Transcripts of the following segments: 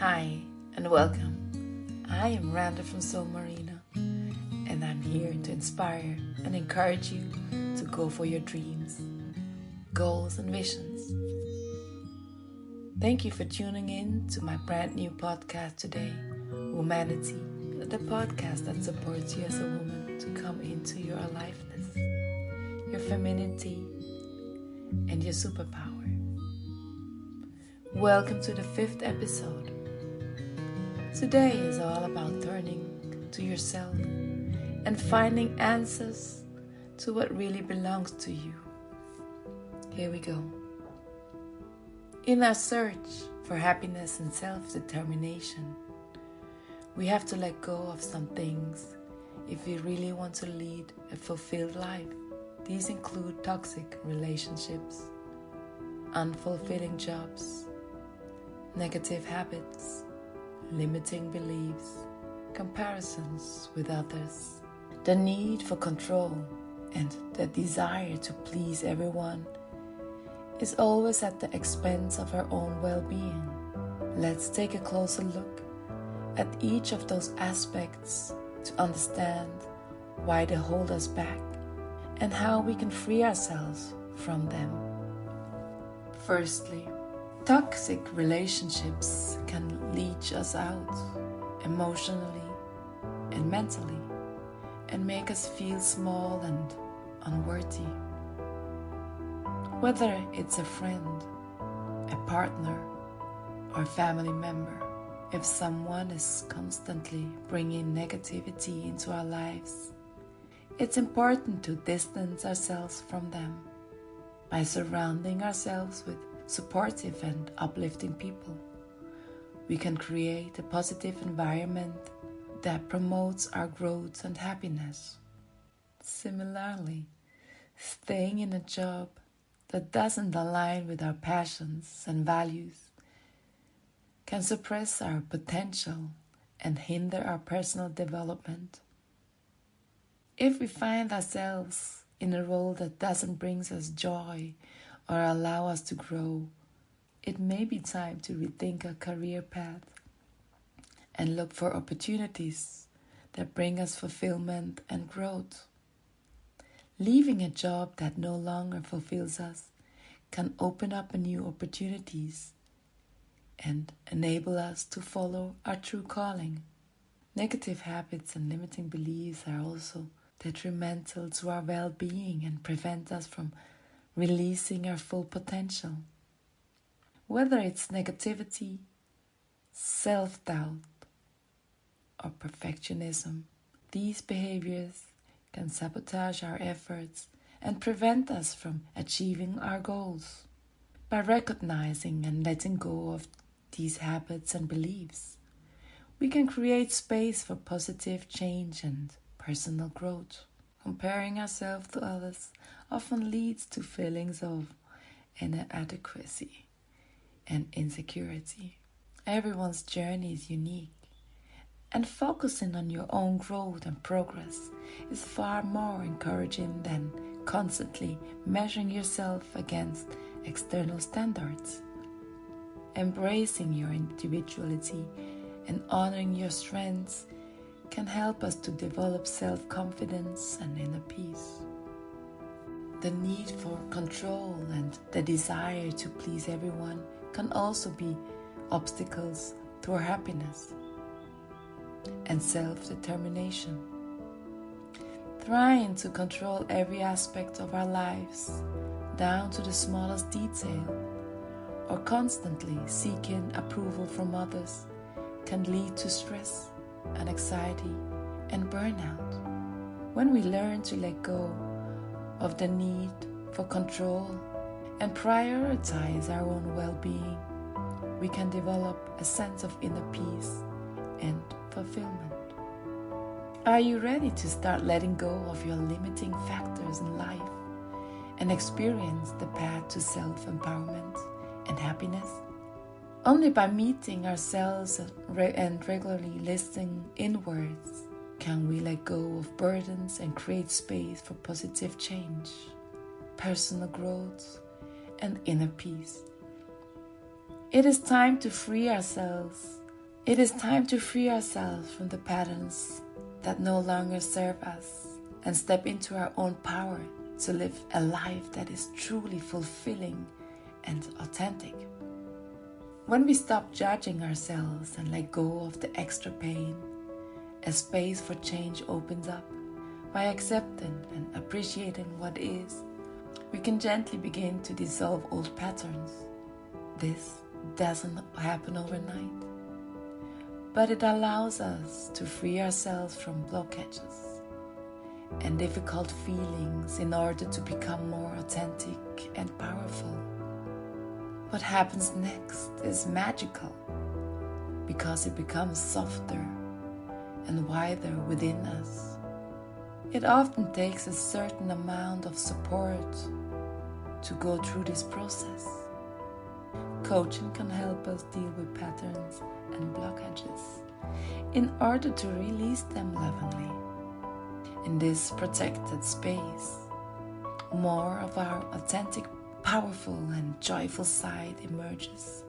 Hi and welcome. I am Randa from Soul Marina, and I'm here to inspire and encourage you to go for your dreams, goals and visions. Thank you for tuning in to my brand new podcast today, WOMANITY, the podcast that supports you as a woman to come into your aliveness, your femininity, and your superpower. Welcome to the 5th episode. Today is all about turning to yourself and finding answers to what really belongs to you. Here we go. In our search for happiness and self-determination, we have to let go of some things if we really want to lead a fulfilled life. These include toxic relationships, unfulfilling jobs, negative habits, limiting beliefs, comparisons with others, the need for control, and the desire to please everyone is always at the expense of our own well-being. Let's take a closer look at each of those aspects to understand why they hold us back and how we can free ourselves from them. Firstly, toxic relationships can leach us out emotionally and mentally and make us feel small and unworthy. Whether it's a friend, a partner, or a family member, if someone is constantly bringing negativity into our lives, it's important to distance ourselves from them by surrounding ourselves with supportive and uplifting people. We can create a positive environment that promotes our growth and happiness. Similarly, staying in a job that doesn't align with our passions and values can suppress our potential and hinder our personal development. If we find ourselves in a role that doesn't bring us joy or allow us to grow, it may be time to rethink our career path and look for opportunities that bring us fulfillment and growth. Leaving a job that no longer fulfills us can open up new opportunities and enable us to follow our true calling. Negative habits and limiting beliefs are also detrimental to our well-being and prevent us from releasing our full potential. Whether it's negativity, self-doubt, or perfectionism, these behaviors can sabotage our efforts and prevent us from achieving our goals. By recognizing and letting go of these habits and beliefs, we can create space for positive change and personal growth. Comparing ourselves to others often leads to feelings of inadequacy and insecurity. Everyone's journey is unique, and focusing on your own growth and progress is far more encouraging than constantly measuring yourself against external standards. Embracing your individuality and honoring your strengths can help us to develop self-confidence and inner peace. The need for control and the desire to please everyone can also be obstacles to our happiness and self-determination. Trying to control every aspect of our lives, down to the smallest detail, or constantly seeking approval from others can lead to stress and anxiety and burnout. When we learn to let go of the need for control and prioritize our own well-being, we can develop a sense of inner peace and fulfillment. Are you ready to start letting go of your limiting factors in life and experience the path to self-empowerment and happiness? Only by meeting ourselves and regularly listening inwards can we let go of burdens and create space for positive change, personal growth, and inner peace. It is time to free ourselves It is time to free ourselves from the patterns that no longer serve us and step into our own power to live a life that is truly fulfilling and authentic. When we stop judging ourselves and let go of the extra pain, a space for change opens up. By accepting and appreciating what is, we can gently begin to dissolve old patterns. This doesn't happen overnight, but it allows us to free ourselves from blockages and difficult feelings in order to become more authentic and powerful. What happens next is magical because it becomes softer and wider within us. It often takes a certain amount of support to go through this process. Coaching can help us deal with patterns and blockages in order to release them lovingly. In this protected space, more of our authentic, powerful and joyful side emerges.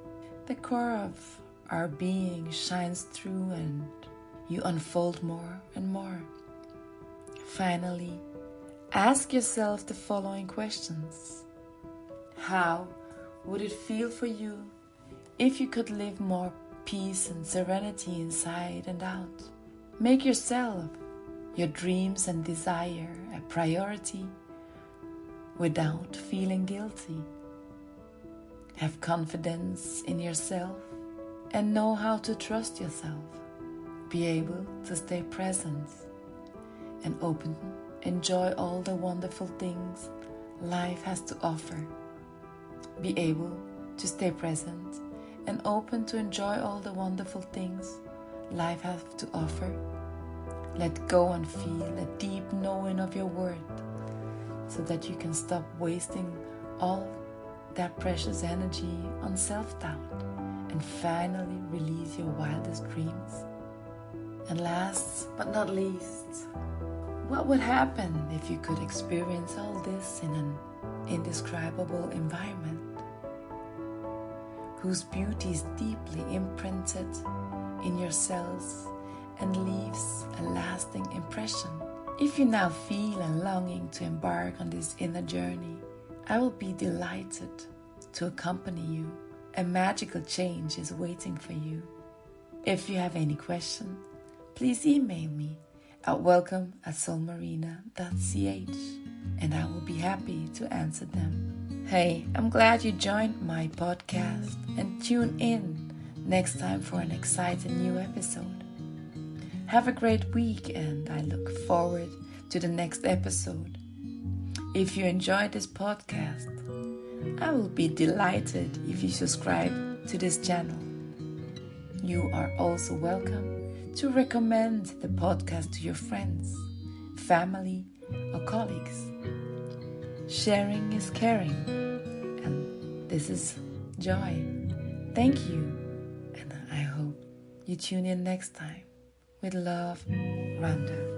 The core of our being shines through and you unfold more and more. Finally, ask yourself the following questions. How would it feel for you if you could live more peace and serenity inside and out? Make yourself, your dreams and desire a priority without feeling guilty. Have confidence in yourself and know how to trust yourself. Be able to stay present and open, enjoy all the wonderful things life has to offer. Be able to stay present and open to enjoy all the wonderful things life has to offer. Let go and feel a deep knowing of your worth so that you can stop wasting all that precious energy on self-doubt and finally release your wildest dreams. And last but not least, what would happen if you could experience all this in an indescribable environment whose beauty is deeply imprinted in your cells and leaves a lasting impression? If you now feel a longing to embark on this inner journey, I will be delighted to accompany you. A magical change is waiting for you. If you have any questions, please email me at welcome@soulmarina.ch and I will be happy to answer them. Hey, I'm glad you joined my podcast and tune in next time for an exciting new episode. Have a great week and I look forward to the next episode. If you enjoyed this podcast, I will be delighted if you subscribe to this channel. You are also welcome to recommend the podcast to your friends, family, or colleagues. Sharing is caring, and this is joy. Thank you, and I hope you tune in next time. With love, Rhonda.